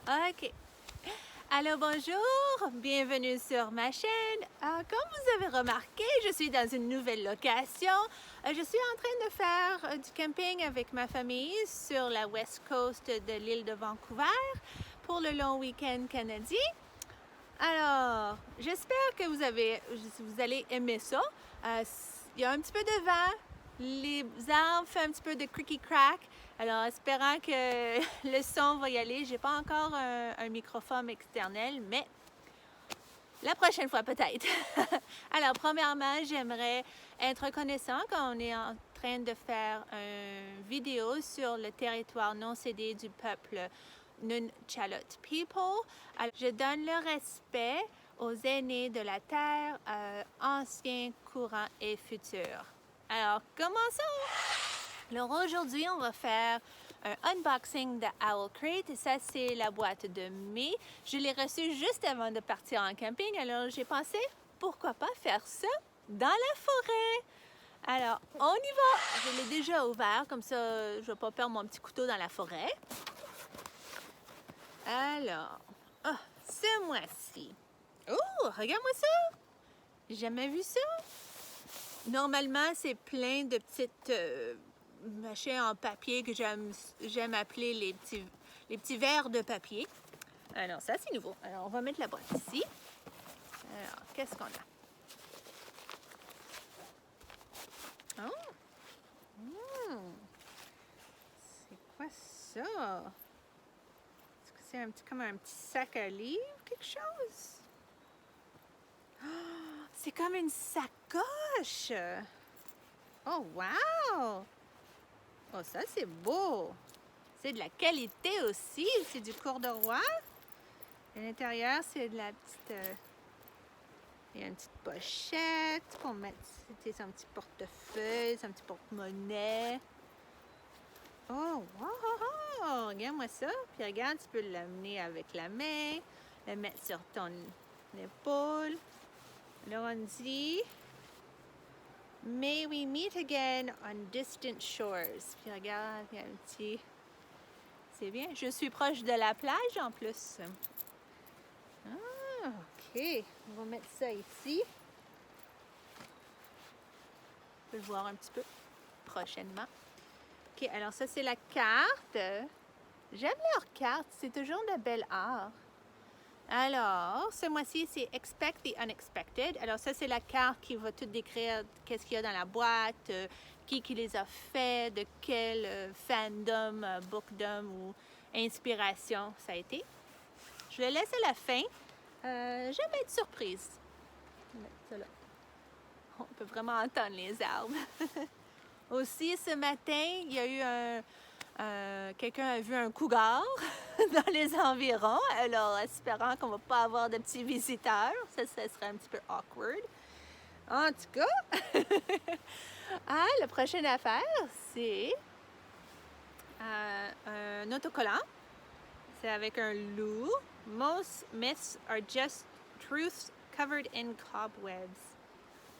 OK. Alors bonjour, bienvenue sur ma chaîne. Comme vous avez remarqué, je suis dans une nouvelle location. Je suis en train de faire du camping avec ma famille sur la west coast de l'île de Vancouver pour le long week-end canadien. Alors, j'espère que vous allez aimer ça. Il y a un petit peu de vent, les arbres font un petit peu de cricky crack. Alors, espérant que le son va y aller. J'ai pas encore un microphone externel, mais la prochaine fois peut-être. Alors, premièrement, j'aimerais être reconnaissant quand on est en train de faire une vidéo sur le territoire non cédé du peuple Nunchalut People. Alors, je donne le respect aux aînés de la terre, anciens, courants et futurs. Alors, commençons! Alors aujourd'hui, on va faire un unboxing de Owl Crate et ça, c'est la boîte de mai. Je l'ai reçue juste avant de partir en camping, alors j'ai pensé, pourquoi pas faire ça dans la forêt? Alors, on y va! Je l'ai déjà ouvert, comme ça, je ne vais pas perdre mon petit couteau dans la forêt. Alors, ce mois-ci. Oh, regarde-moi ça! J'ai jamais vu ça! Normalement, c'est plein de petites machins en papier que j'aime appeler les petits verres de papier. Alors, ça, c'est nouveau. Alors, on va mettre la boîte ici. Alors, qu'est-ce qu'on a? Oh! C'est quoi ça? Est-ce que c'est comme un petit sac à livres, quelque chose? Oh, c'est comme une sacoche! Oh, wow! Oh, ça, c'est beau! C'est de la qualité aussi, c'est du corduroy. À l'intérieur, c'est de la petite... il y a une petite pochette pour mettre son petit portefeuille, son petit porte-monnaie. Oh, wow! Regarde-moi ça. Puis regarde, tu peux l'amener avec la main, le mettre sur ton épaule. Alors, on dit... May we meet again on distant shores. Puis regarde, il y a un petit... C'est bien. Je suis proche de la plage en plus. Ah, OK. On va mettre ça ici. On peut le voir un petit peu prochainement. OK, alors ça, c'est la carte. J'aime leurs cartes. C'est toujours de bel art. Alors, ce mois-ci, c'est Expect the Unexpected. Alors, ça, c'est la carte qui va tout décrire qu'est-ce qu'il y a dans la boîte, qui les a fait, de quel fandom, bookdom ou inspiration ça a été. Je le laisse à la fin. J'aime être surprise. Je vais mettre ça là. On peut vraiment entendre les arbres. Aussi, ce matin, il y a eu quelqu'un a vu un cougar dans les environs, alors espérant qu'on ne va pas avoir de petits visiteurs. Ça serait un petit peu awkward. En tout cas, la prochaine affaire, c'est un autocollant. C'est avec un loup. Most myths are just truths covered in cobwebs.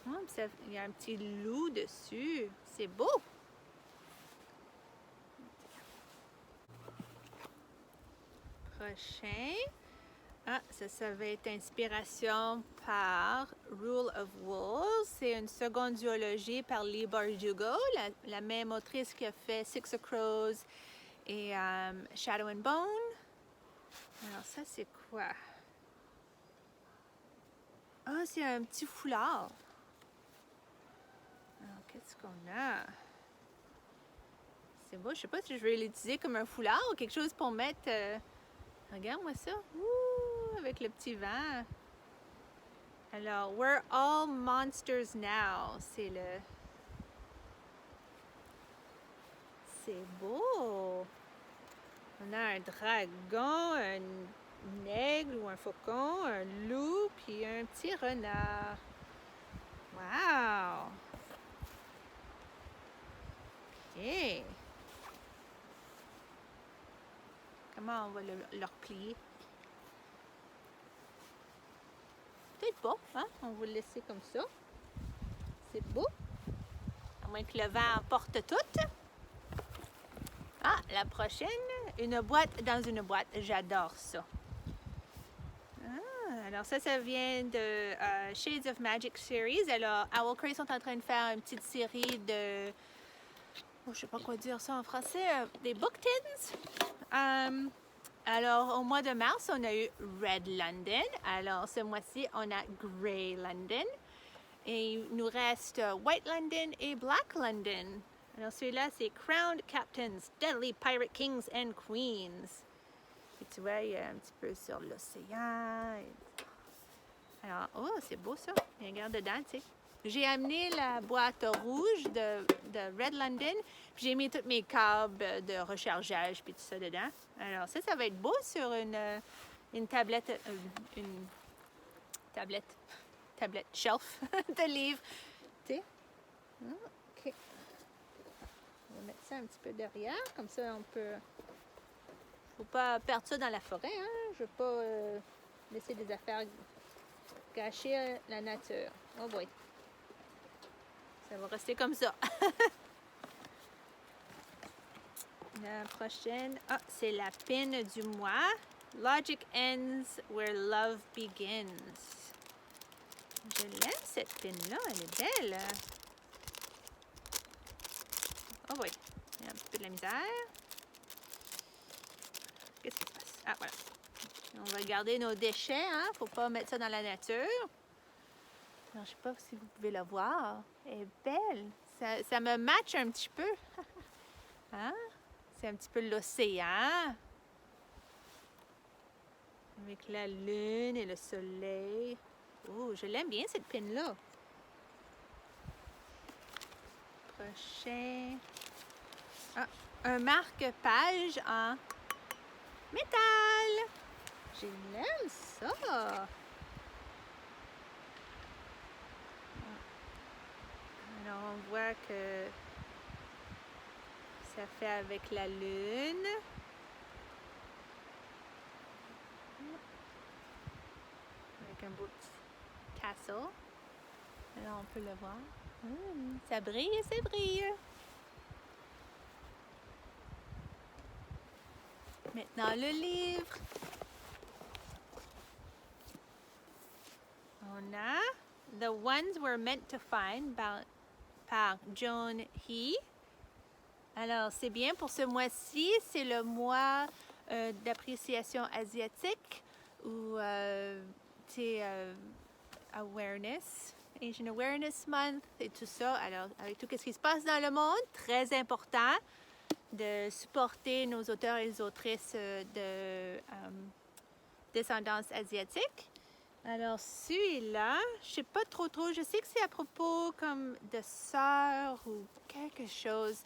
Oh, il y a un petit loup dessus. C'est beau! Prochain. Ça va être inspiration par Rule of Wolves. C'est une seconde duologie par Leigh Bardugo, la même autrice qui a fait Six of Crows et Shadow and Bone. Alors ça, c'est quoi? Ah, c'est un petit foulard. Alors, qu'est-ce qu'on a? C'est beau, je sais pas si je vais l'utiliser comme un foulard ou quelque chose pour mettre... Regarde-moi ça. Ouh, avec le petit vent. Alors, We're all monsters now. C'est beau. On a un dragon, un aigle ou un faucon, un loup, puis un petit renard. Wow! OK. Comment on va le replier? Peut-être pas, hein? On va le laisser comme ça. C'est beau. À moins que le vent emporte tout. La prochaine, une boîte dans une boîte. J'adore ça. Alors ça vient de Shades of Magic Series. Alors, Owlcray sont en train de faire une petite série de... Oh, je sais pas quoi dire ça en français. Des book tins. Alors, au mois de mars, on a eu Red London. Alors, ce mois-ci, on a Grey London. Et il nous reste White London et Black London. Alors, celui-là, c'est Crowned Captains, Deadly Pirate Kings and Queens. Et tu vois, il y a un petit peu sur l'océan. Alors, oh, c'est beau ça. Regarde dedans, tu sais. J'ai amené la boîte rouge de Red London, puis j'ai mis tous mes câbles de rechargeage, puis tout ça dedans. Alors, ça va être beau sur une tablette, tablette shelf de livres. Tu sais? OK. On va mettre ça un petit peu derrière, comme ça on peut... Faut pas perdre ça dans la forêt, hein? Je veux pas laisser des affaires gâcher la nature. Oh boy. Ça va rester comme ça. La prochaine, c'est la pin du mois. Logic ends where love begins. Je l'aime cette pin-là, elle est belle. Oh oui, il y a un petit peu de la misère. Qu'est-ce qui se passe? Ah, voilà. On va garder nos déchets, hein? Faut pas mettre ça dans la nature. Alors, je sais pas si vous pouvez la voir. Elle est belle. Ça me matche un petit peu. Hein? C'est un petit peu l'océan. Avec la lune et le soleil. Oh, je l'aime bien cette pin-là. Prochain. Ah, un marque-page en métal. J'aime ça. Alors, on voit que ça fait avec la lune. Avec un beau petit tassel. Alors, on peut le voir. Ça brille, ça brille. Maintenant, le livre. On a The Ones We're Meant to Find par Joan He. Alors, c'est bien pour ce mois-ci. C'est le mois d'appréciation asiatique ou awareness, Asian Awareness Month et tout ça. Alors, avec tout ce qui se passe dans le monde, très important de supporter nos auteurs et les autrices de descendance asiatique. Alors, celui-là, je sais pas trop, je sais que c'est à propos comme de sœurs ou quelque chose.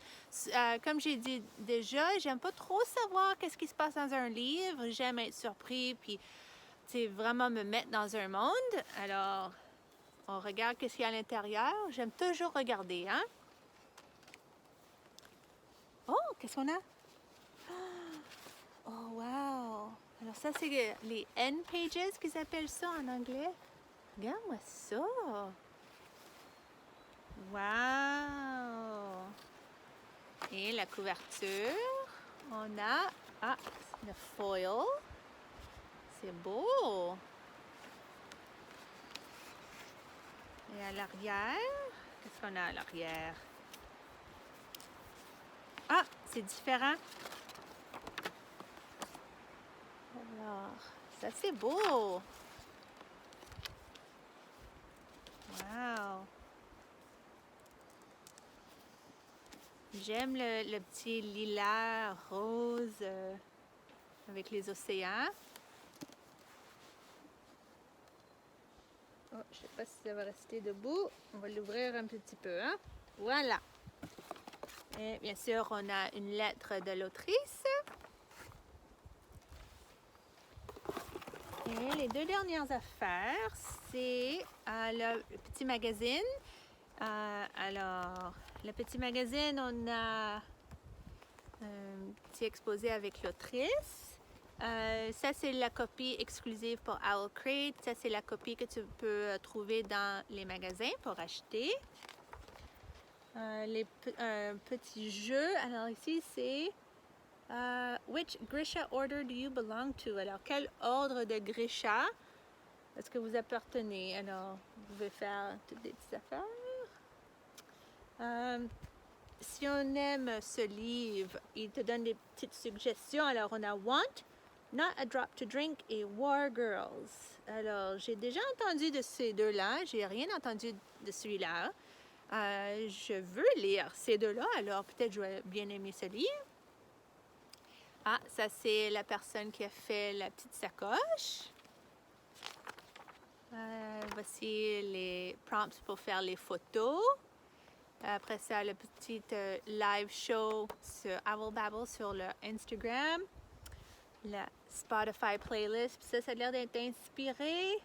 Comme j'ai dit déjà, j'aime pas trop savoir qu'est-ce qui se passe dans un livre. J'aime être surpris, puis, tu sais, vraiment me mettre dans un monde. Alors, on regarde qu'est-ce qu'il y a à l'intérieur. J'aime toujours regarder, hein? Oh, qu'est-ce qu'on a? Oh, wow! Alors ça, c'est les end pages qu'ils appellent ça en anglais. Regarde-moi ça! Wow! Et la couverture, on a le foil. C'est beau! Et à l'arrière, qu'est-ce qu'on a à l'arrière? Ah, c'est différent. Alors, ça c'est beau! Wow! J'aime le petit lilas rose avec les océans. Oh, je ne sais pas si ça va rester debout. On va l'ouvrir un petit peu, hein? Voilà! Et bien sûr, on a une lettre de l'autrice. Et les deux dernières affaires, c'est le petit magazine. Alors, le petit magazine, on a un petit exposé avec l'autrice. Ça, c'est la copie exclusive pour Owlcray. Ça, c'est la copie que tu peux trouver dans les magasins pour acheter. Les petits jeux. Alors ici, c'est Which Grisha order do you belong to? Alors, quel ordre de Grisha est-ce que vous appartenez? Alors, vous pouvez faire toutes des petites affaires. Si on aime ce livre, il te donne des petites suggestions. Alors, on a Want, Not a Drop to Drink et War Girls. Alors, j'ai déjà entendu de ces deux-là. J'ai rien entendu de celui-là. Je veux lire ces deux-là, alors peut-être je vais bien aimer ce livre. Ah, ça c'est la personne qui a fait la petite sacoche. Voici les prompts pour faire les photos. Après ça, le petit live show sur Owl Babble sur le Instagram. La Spotify playlist. Puis ça a l'air d'être inspiré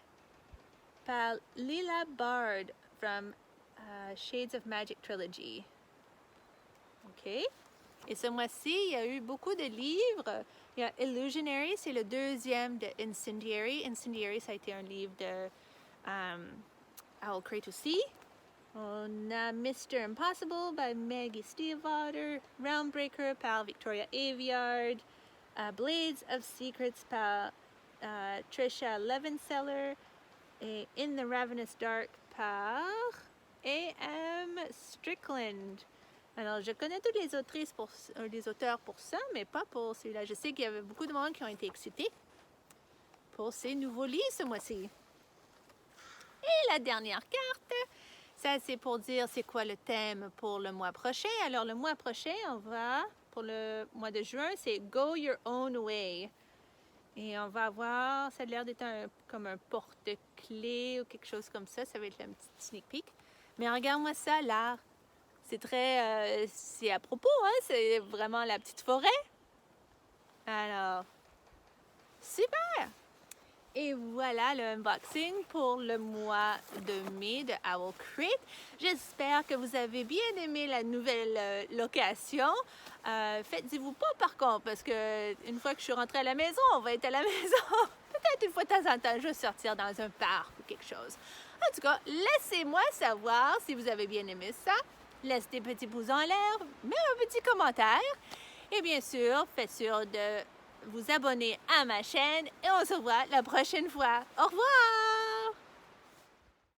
par Lila Bard from Shades of Magic Trilogy. OK. Et ce mois-ci, il y a eu beaucoup de livres. Il y a Illusionary, c'est le deuxième de Incendiary. Incendiary, ça a été un livre de Owl Crate aussi. On a Mr. Impossible by Maggie Stiefvater, Realmbreaker par Victoria Aveyard, Blades of Secrets par Trisha Levenseller et In the Ravenous Dark par A.M. Strickland. Alors, je connais toutes les autrices les auteurs pour ça, mais pas pour celui-là. Je sais qu'il y avait beaucoup de monde qui ont été excités pour ces nouveaux livres ce mois-ci. Et la dernière carte, ça c'est pour dire c'est quoi le thème pour le mois prochain. Alors, le mois prochain, on va, pour le mois de juin, c'est Go Your Own Way. Et on va avoir, ça a l'air d'être comme un porte-clés ou quelque chose comme ça. Ça va être un petit sneak peek. Mais regarde-moi ça, l'art. C'est très, c'est à propos, hein? C'est vraiment la petite forêt. Alors, super! Et voilà le unboxing pour le mois de mai de Owl Crate. J'espère que vous avez bien aimé la nouvelle location. Faites-y-vous pas par contre, parce que une fois que je suis rentrée à la maison, on va être à la maison. Peut-être une fois de temps en temps, je vais sortir dans un parc ou quelque chose. En tout cas, laissez-moi savoir si vous avez bien aimé ça. Laisse des petits pouces en l'air, mets un petit commentaire. Et bien sûr, faites sûr de vous abonner à ma chaîne et on se voit la prochaine fois. Au revoir!